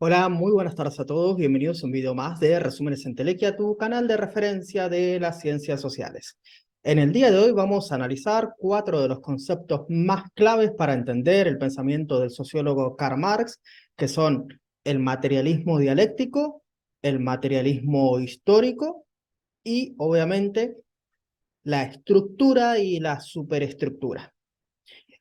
Hola, muy buenas tardes a todos. Bienvenidos a un video más de Resúmenes en Telequia, tu canal de referencia de las ciencias sociales. En el día de hoy vamos a analizar 4 de los conceptos más claves para entender el pensamiento del sociólogo Karl Marx, que son el materialismo dialéctico, el materialismo histórico y, obviamente, la estructura y la superestructura.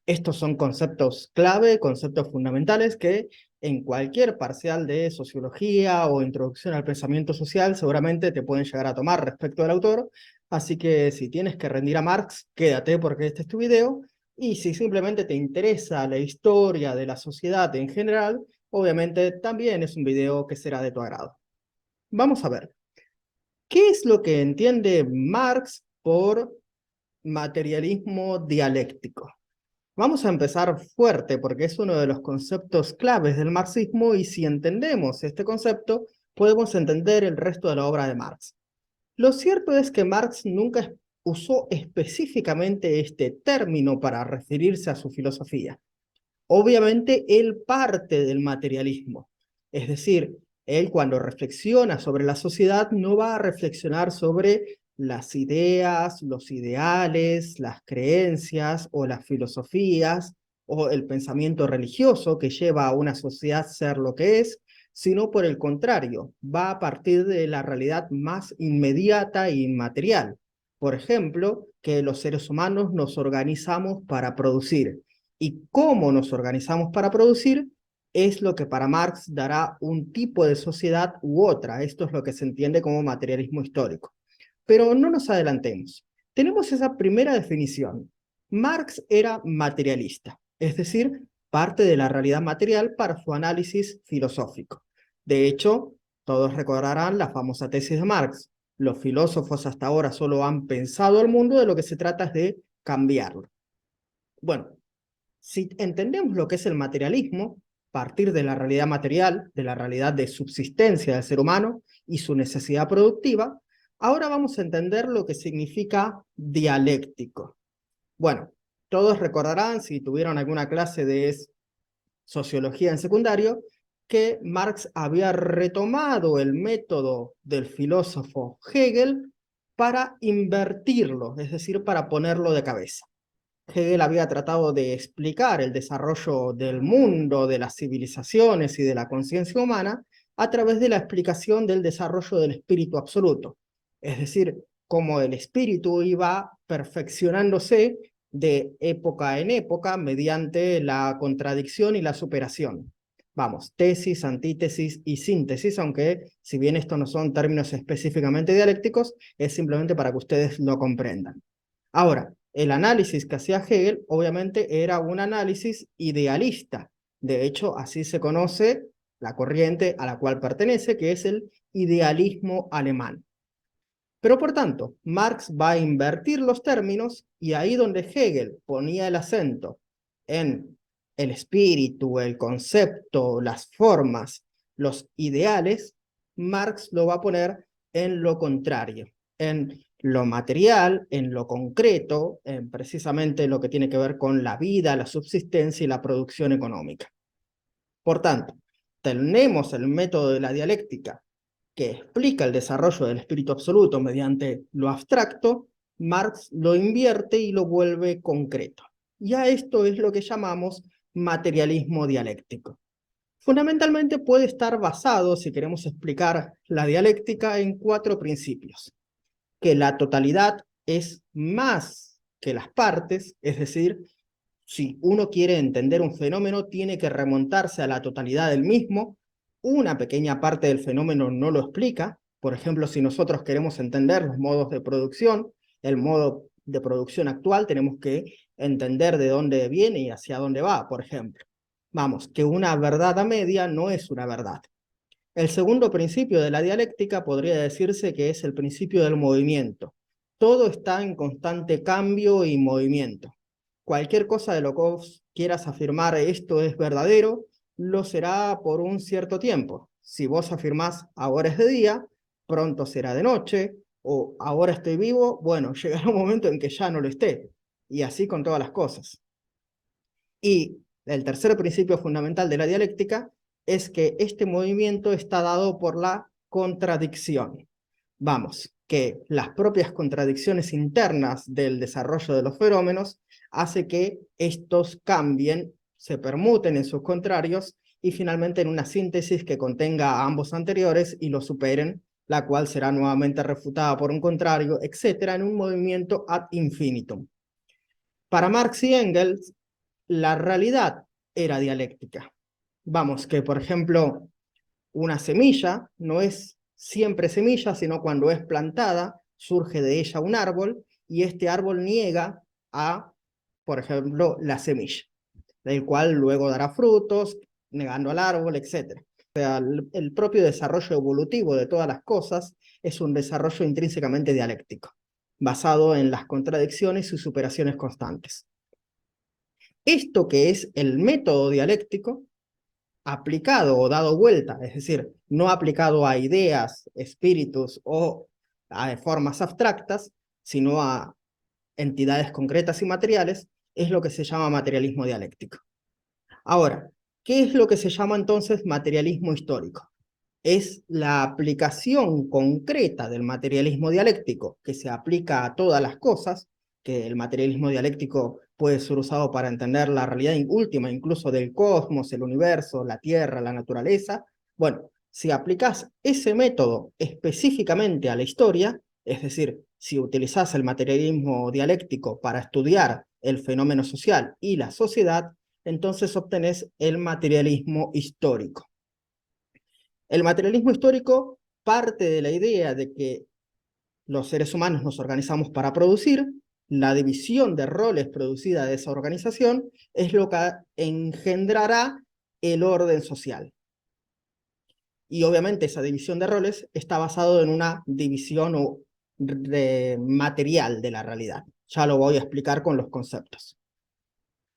Estos son conceptos clave, conceptos fundamentales que en cualquier parcial de sociología o introducción al pensamiento social seguramente te pueden llegar a tomar respecto al autor. Así que si tienes que rendir a Marx, quédate porque este es tu video. Y si simplemente te interesa la historia de la sociedad en general, obviamente también es un video que será de tu agrado. Vamos a ver, ¿qué es lo que entiende Marx por materialismo dialéctico? Vamos a empezar fuerte porque es uno de los conceptos claves del marxismo y si entendemos este concepto, podemos entender el resto de la obra de Marx. Lo cierto es que Marx nunca usó específicamente este término para referirse a su filosofía. Obviamente, él parte del materialismo, es decir, él cuando reflexiona sobre la sociedad no va a reflexionar sobre las ideas, los ideales, las creencias o las filosofías o el pensamiento religioso que lleva a una sociedad a ser lo que es, sino por el contrario, va a partir de la realidad más inmediata e inmaterial. Por ejemplo, que los seres humanos nos organizamos para producir y cómo nos organizamos para producir es lo que para Marx dará un tipo de sociedad u otra. Esto es lo que se entiende como materialismo histórico. Pero no nos adelantemos. Tenemos esa primera definición. Marx era materialista, es decir, parte de la realidad material para su análisis filosófico. De hecho, todos recordarán la famosa tesis de Marx. Los filósofos hasta ahora solo han pensado el mundo, de lo que se trata es de cambiarlo. Bueno, si entendemos lo que es el materialismo, partir de la realidad material, de la realidad de subsistencia del ser humano y su necesidad productiva, ahora vamos a entender lo que significa dialéctico. Bueno, todos recordarán, si tuvieron alguna clase de sociología en secundario, que Marx había retomado el método del filósofo Hegel para invertirlo, es decir, para ponerlo de cabeza. Hegel había tratado de explicar el desarrollo del mundo, de las civilizaciones y de la conciencia humana a través de la explicación del desarrollo del espíritu absoluto. Es decir, cómo el espíritu iba perfeccionándose de época en época mediante la contradicción y la superación. Vamos, tesis, antítesis y síntesis, aunque si bien estos no son términos específicamente dialécticos, es simplemente para que ustedes lo comprendan. Ahora, el análisis que hacía Hegel obviamente era un análisis idealista. De hecho, así se conoce la corriente a la cual pertenece, que es el idealismo alemán. Pero por tanto, Marx va a invertir los términos y ahí donde Hegel ponía el acento en el espíritu, el concepto, las formas, los ideales, Marx lo va a poner en lo contrario, en lo material, en lo concreto, en precisamente lo que tiene que ver con la vida, la subsistencia y la producción económica. Por tanto, tenemos el método de la dialéctica que explica el desarrollo del espíritu absoluto mediante lo abstracto. Marx lo invierte y lo vuelve concreto. Y a esto es lo que llamamos materialismo dialéctico. Fundamentalmente puede estar basado, si queremos explicar la dialéctica, en 4 principios. Que la totalidad es más que las partes, es decir, si uno quiere entender un fenómeno, tiene que remontarse a la totalidad del mismo. Una pequeña parte del fenómeno no lo explica. Por ejemplo, si nosotros queremos entender los modos de producción, el modo de producción actual, tenemos que entender de dónde viene y hacia dónde va, por ejemplo. Vamos, que una verdad a media no es una verdad. El segundo principio de la dialéctica podría decirse que es el principio del movimiento. Todo está en constante cambio y movimiento. Cualquier cosa de lo que vos quieras afirmar esto es verdadero, lo será por un cierto tiempo. Si vos afirmás ahora es de día, pronto será de noche, o ahora estoy vivo, bueno, llegará un momento en que ya no lo esté. Y así con todas las cosas. Y el tercer principio fundamental de la dialéctica es que este movimiento está dado por la contradicción. Vamos, que las propias contradicciones internas del desarrollo de los fenómenos hace que estos cambien, se permuten en sus contrarios y finalmente en una síntesis que contenga a ambos anteriores y los superen, la cual será nuevamente refutada por un contrario, etcétera, en un movimiento ad infinitum. Para Marx y Engels, la realidad era dialéctica. Vamos, que por ejemplo, una semilla no es siempre semilla, sino cuando es plantada, surge de ella un árbol, y este árbol niega a, por ejemplo, la semilla, del cual luego dará frutos, negando al árbol, etc. O sea, el propio desarrollo evolutivo de todas las cosas es un desarrollo intrínsecamente dialéctico, basado en las contradicciones y superaciones constantes. Esto que es el método dialéctico, aplicado o dado vuelta, es decir, no aplicado a ideas, espíritus o a formas abstractas, sino a entidades concretas y materiales, es lo que se llama materialismo dialéctico. Ahora, ¿qué es lo que se llama entonces materialismo histórico? Es la aplicación concreta del materialismo dialéctico que se aplica a todas las cosas, que el materialismo dialéctico puede ser usado para entender la realidad última, incluso del cosmos, el universo, la Tierra, la naturaleza. Bueno, si aplicas ese método específicamente a la historia, es decir, si utilizas el materialismo dialéctico para estudiar el fenómeno social y la sociedad, entonces obtenés el materialismo histórico. El materialismo histórico parte de la idea de que los seres humanos nos organizamos para producir, la división de roles producida de esa organización es lo que engendrará el orden social. Y obviamente esa división de roles está basado en una división material de la realidad. Ya lo voy a explicar con los conceptos.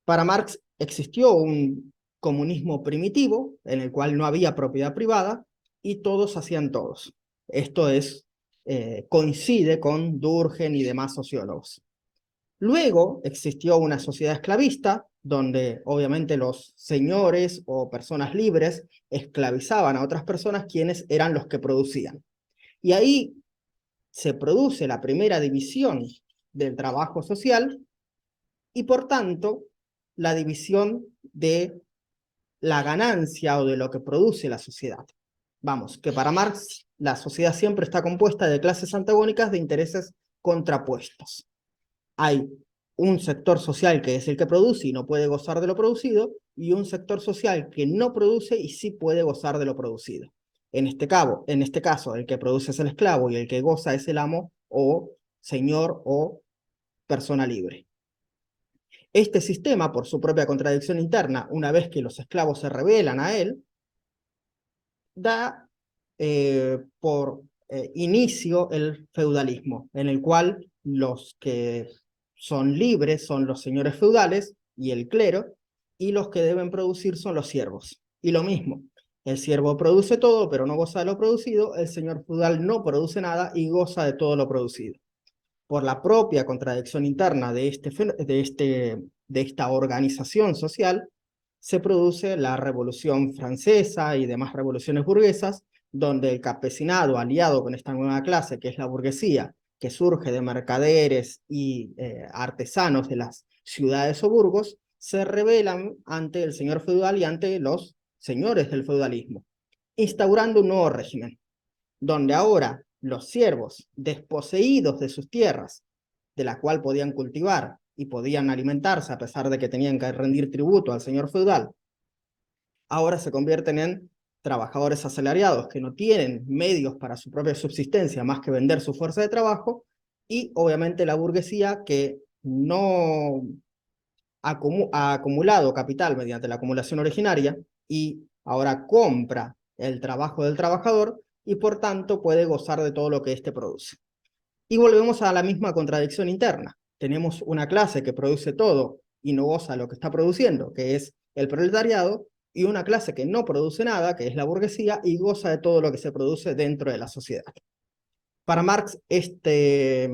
Para Marx existió un comunismo primitivo en el cual no había propiedad privada y todos hacían todos. Esto coincide con Durkheim y demás sociólogos. Luego existió una sociedad esclavista donde obviamente los señores o personas libres esclavizaban a otras personas quienes eran los que producían. Y ahí se produce la primera división del trabajo social y por tanto la división de la ganancia o de lo que produce la sociedad. Vamos, que para Marx la sociedad siempre está compuesta de clases antagónicas de intereses contrapuestos. Hay un sector social que es el que produce y no puede gozar de lo producido, y un sector social que no produce y sí puede gozar de lo producido. En este caso, el que produce es el esclavo y el que goza es el amo o señor o persona libre. Este sistema, por su propia contradicción interna, una vez que los esclavos se rebelan a él, da por inicio el feudalismo, en el cual los que son libres son los señores feudales y el clero, y los que deben producir son los siervos. Y lo mismo, el siervo produce todo, pero no goza de lo producido, el señor feudal no produce nada y goza de todo lo producido. Por la propia contradicción interna de esta organización social, se produce la Revolución Francesa y demás revoluciones burguesas, donde el campesinado, aliado con esta nueva clase, que es la burguesía, que surge de mercaderes y artesanos de las ciudades o burgos, se rebelan ante el señor feudal y ante los señores del feudalismo, instaurando un nuevo régimen, donde ahora los siervos, desposeídos de sus tierras, de la cual podían cultivar y podían alimentarse a pesar de que tenían que rendir tributo al señor feudal, ahora se convierten en trabajadores asalariados que no tienen medios para su propia subsistencia más que vender su fuerza de trabajo, y obviamente la burguesía que no ha acumulado capital mediante la acumulación originaria y ahora compra el trabajo del trabajador y por tanto puede gozar de todo lo que éste produce. Y volvemos a la misma contradicción interna. Tenemos una clase que produce todo y no goza lo que está produciendo, que es el proletariado, y una clase que no produce nada, que es la burguesía, y goza de todo lo que se produce dentro de la sociedad. Para Marx, este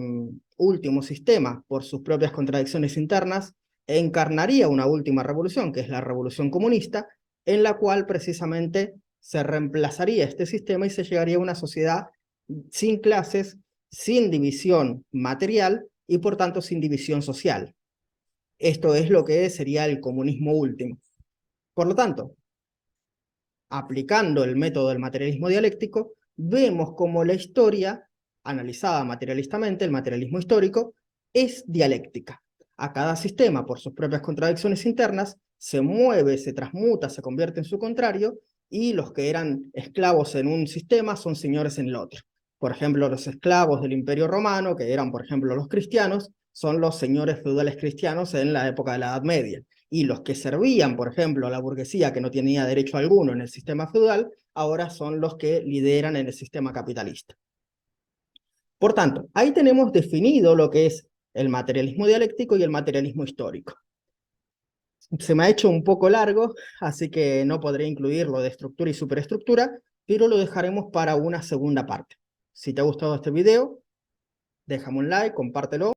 último sistema, por sus propias contradicciones internas, encarnaría una última revolución, que es la revolución comunista, en la cual precisamente se reemplazaría este sistema y se llegaría a una sociedad sin clases, sin división material y por tanto sin división social. Esto es lo que sería el comunismo último. Por lo tanto, aplicando el método del materialismo dialéctico, vemos cómo la historia, analizada materialistamente, el materialismo histórico, es dialéctica. A cada sistema, por sus propias contradicciones internas, se mueve, se transmuta, se convierte en su contrario, y los que eran esclavos en un sistema son señores en el otro. Por ejemplo, los esclavos del Imperio Romano, que eran, por ejemplo, los cristianos, son los señores feudales cristianos en la época de la Edad Media. Y los que servían, por ejemplo, a la burguesía que no tenía derecho alguno en el sistema feudal, ahora son los que lideran en el sistema capitalista. Por tanto, ahí tenemos definido lo que es el materialismo dialéctico y el materialismo histórico. Se me ha hecho un poco largo, así que no podré incluir lo de estructura y superestructura, pero lo dejaremos para una segunda parte. Si te ha gustado este video, déjame un like, compártelo.